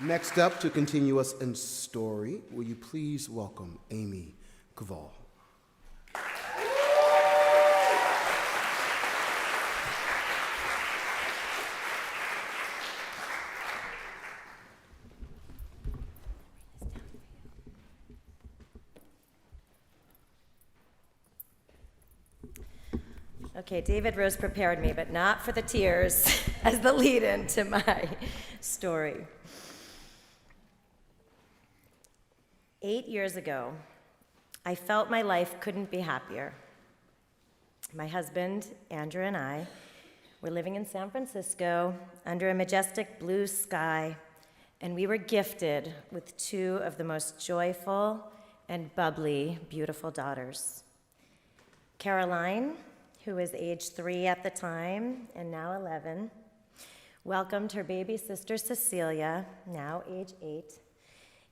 Next up, to continue us in story, will you please welcome Amy Kvaal. Okay, David Rose prepared me, but not for the tears as the lead-in to my story. 8 years ago, I felt my life couldn't be happier. My husband, Andrew, and I were living in San Francisco under a majestic blue sky, and we were gifted with two of the most joyful and bubbly, beautiful daughters. Caroline, who was age 3 at the time and now 11, welcomed her baby sister Cecilia, now age 8,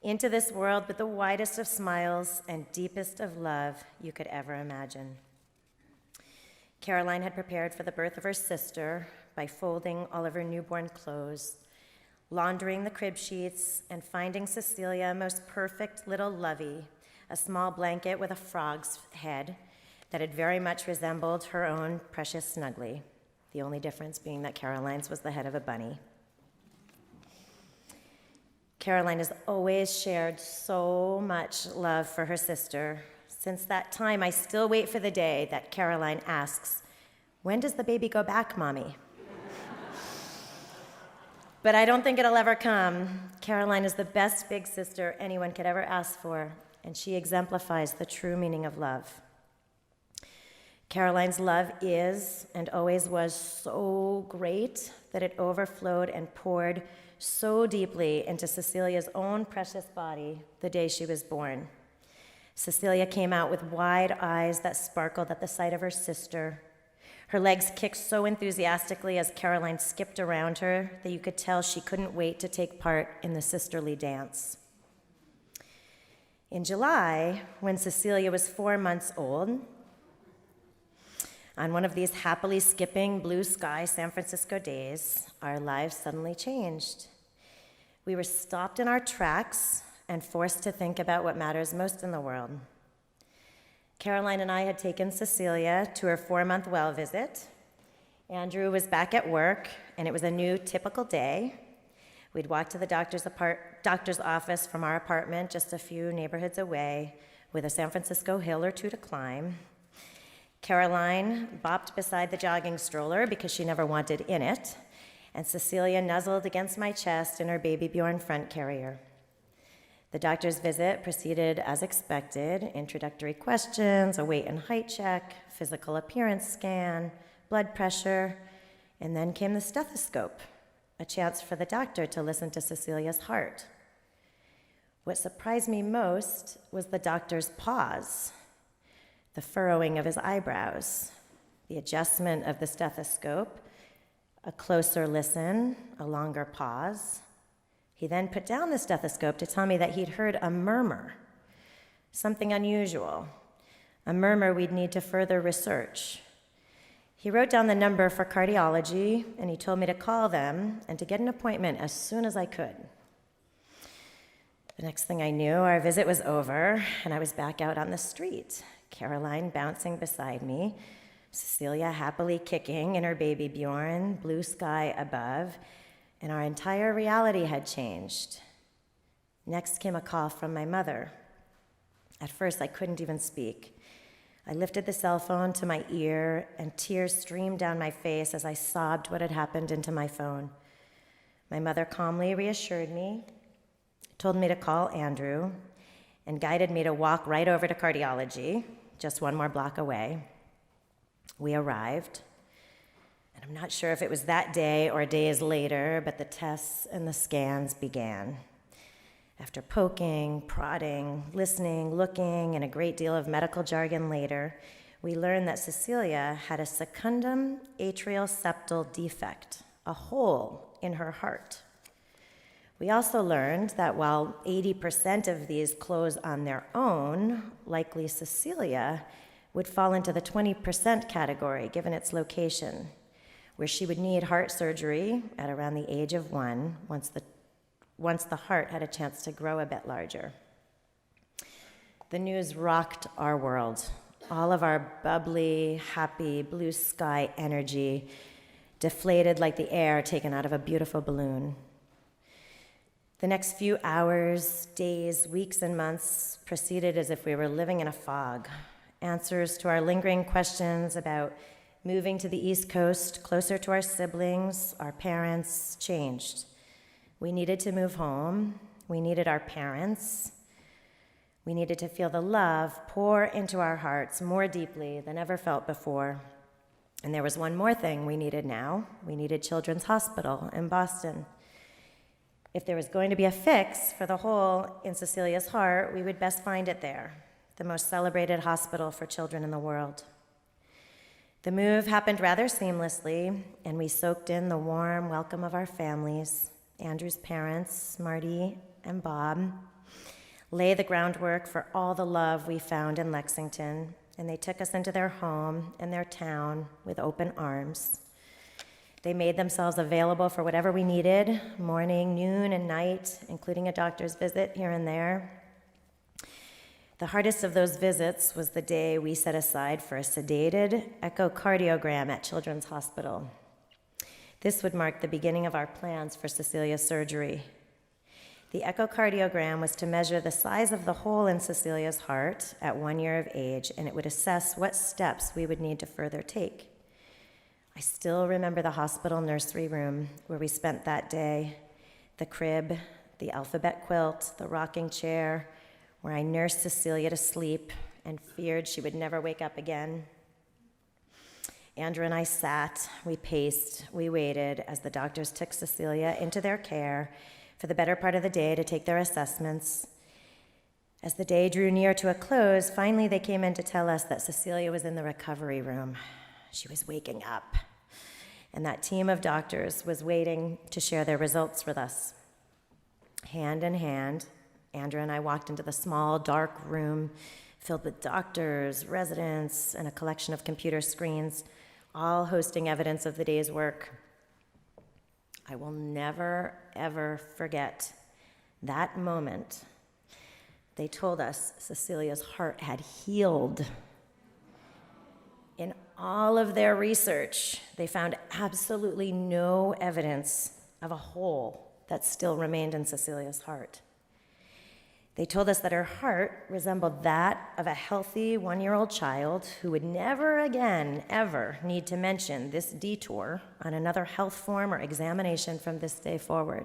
into this world with the widest of smiles and deepest of love you could ever imagine. Caroline had prepared for the birth of her sister by folding all of her newborn clothes, laundering the crib sheets, and finding Cecilia a most perfect little lovey, a small blanket with a frog's head that had very much resembled her own precious Snuggly, the only difference being that Caroline's was the head of a bunny. Caroline has always shared so much love for her sister. Since that time, I still wait for the day that Caroline asks, "When does the baby go back, Mommy?" But I don't think it'll ever come. Caroline is the best big sister anyone could ever ask for, and she exemplifies the true meaning of love. Caroline's love is and always was so great that it overflowed and poured so deeply into Cecilia's own precious body the day she was born. Cecilia came out with wide eyes that sparkled at the sight of her sister. Her legs kicked so enthusiastically as Caroline skipped around her that you could tell she couldn't wait to take part in the sisterly dance. In July, when Cecilia was 4 months old, on one of these happily skipping blue sky San Francisco days, our lives suddenly changed. We were stopped in our tracks and forced to think about what matters most in the world. Caroline and I had taken Cecilia to her 4-month well visit. Andrew was back at work, and it was a new typical day. We'd walked to the doctor's office from our apartment just a few neighborhoods away, with a San Francisco hill or two to climb. Caroline bopped beside the jogging stroller because she never wanted in it, and Cecilia nuzzled against my chest in her Baby Bjorn front carrier. The doctor's visit proceeded as expected: introductory questions, a weight and height check, physical appearance scan, blood pressure, and then came the stethoscope, a chance for the doctor to listen to Cecilia's heart. What surprised me most was the doctor's pause, the furrowing of his eyebrows, the adjustment of the stethoscope, a closer listen, a longer pause. He then put down the stethoscope to tell me that he'd heard a murmur, something unusual, a murmur we'd need to further research. He wrote down the number for cardiology, and he told me to call them and to get an appointment as soon as I could. The next thing I knew, our visit was over, and I was back out on the street, Caroline bouncing beside me, Cecilia happily kicking in her Baby Bjorn, blue sky above, and our entire reality had changed. Next came a call from my mother. At first, I couldn't even speak. I lifted the cell phone to my ear, and tears streamed down my face as I sobbed what had happened into my phone. My mother calmly reassured me, told me to call Andrew, and guided me to walk right over to cardiology, just 1 more block away. We arrived, and I'm not sure if it was that day or days later, but the tests and the scans began. After poking, prodding, listening, looking, and a great deal of medical jargon later, we learned that Cecilia had a secundum atrial septal defect, a hole in her heart. We also learned that while 80% of these close on their own, likely Cecilia would fall into the 20% category given its location, where she would need heart surgery at around the age of 1 once once the heart had a chance to grow a bit larger. The news rocked our world. All of our bubbly, happy, blue sky energy deflated like the air taken out of a beautiful balloon. The next few hours, days, weeks, and months proceeded as if we were living in a fog. Answers to our lingering questions about moving to the East Coast, closer to our siblings, our parents, changed. We needed to move home. We needed our parents. We needed to feel the love pour into our hearts more deeply than ever felt before. And there was one more thing we needed now. We needed Children's Hospital in Boston. If there was going to be a fix for the hole in Cecilia's heart, we would best find it there, the most celebrated hospital for children in the world. The move happened rather seamlessly, and we soaked in the warm welcome of our families, Andrew's parents, Marty and Bob, lay the groundwork for all the love we found in Lexington, and they took us into their home and their town with open arms. They made themselves available for whatever we needed, morning, noon, and night, including a doctor's visit here and there. The hardest of those visits was the day we set aside for a sedated echocardiogram at Children's Hospital. This would mark the beginning of our plans for Cecilia's surgery. The echocardiogram was to measure the size of the hole in Cecilia's heart at 1 year of age, and it would assess what steps we would need to further take. I still remember the hospital nursery room where we spent that day, the crib, the alphabet quilt, the rocking chair, where I nursed Cecilia to sleep and feared she would never wake up again. Andrew and I sat, we paced, we waited as the doctors took Cecilia into their care for the better part of the day to take their assessments. As the day drew near to a close, finally they came in to tell us that Cecilia was in the recovery room. She was waking up, and that team of doctors was waiting to share their results with us. Hand in hand, Andrew and I walked into the small, dark room filled with doctors, residents, and a collection of computer screens, all hosting evidence of the day's work. I will never, ever forget that moment. They told us Cecilia's heart had healed. In all of their research, they found absolutely no evidence of a hole that still remained in Cecilia's heart. They told us that her heart resembled that of a healthy 1-year-old child who would never again, ever need to mention this detour on another health form or examination from this day forward.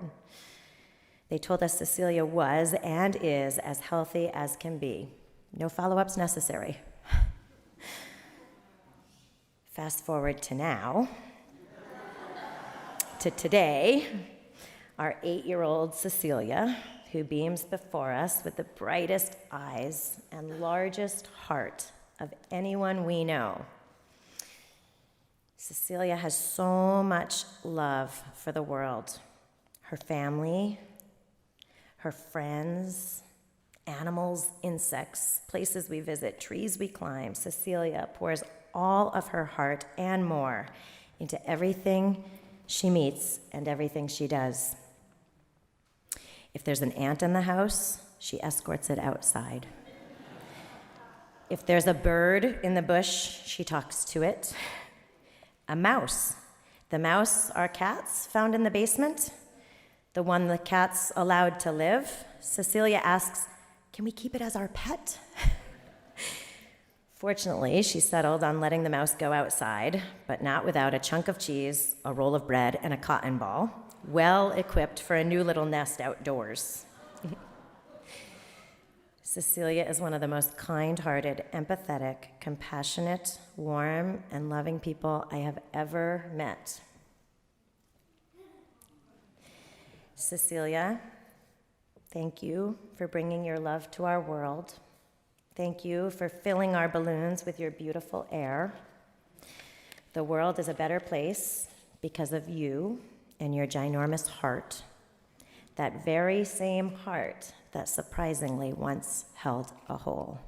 They told us Cecilia was and is as healthy as can be. No follow-ups necessary. Fast forward to now, to today, our 8-year-old Cecilia, who beams before us with the brightest eyes and largest heart of anyone we know. Cecilia has so much love for the world, her family, her friends, animals, insects, places we visit, trees we climb. Cecilia pours all of her heart and more into everything she meets and everything she does. If there's an ant in the house, she escorts it outside. If there's a bird in the bush, she talks to it. A mouse. The mouse our cats found in the basement, the one the cats allowed to live. Cecilia asks, "Can we keep it as our pet?" Fortunately, she settled on letting the mouse go outside, but not without a chunk of cheese, a roll of bread, and a cotton ball, well equipped for a new little nest outdoors. Cecilia is one of the most kind-hearted, empathetic, compassionate, warm, and loving people I have ever met. Cecilia, thank you for bringing your love to our world. Thank you for filling our balloons with your beautiful air. The world is a better place because of you and your ginormous heart, that very same heart that surprisingly once held a hole.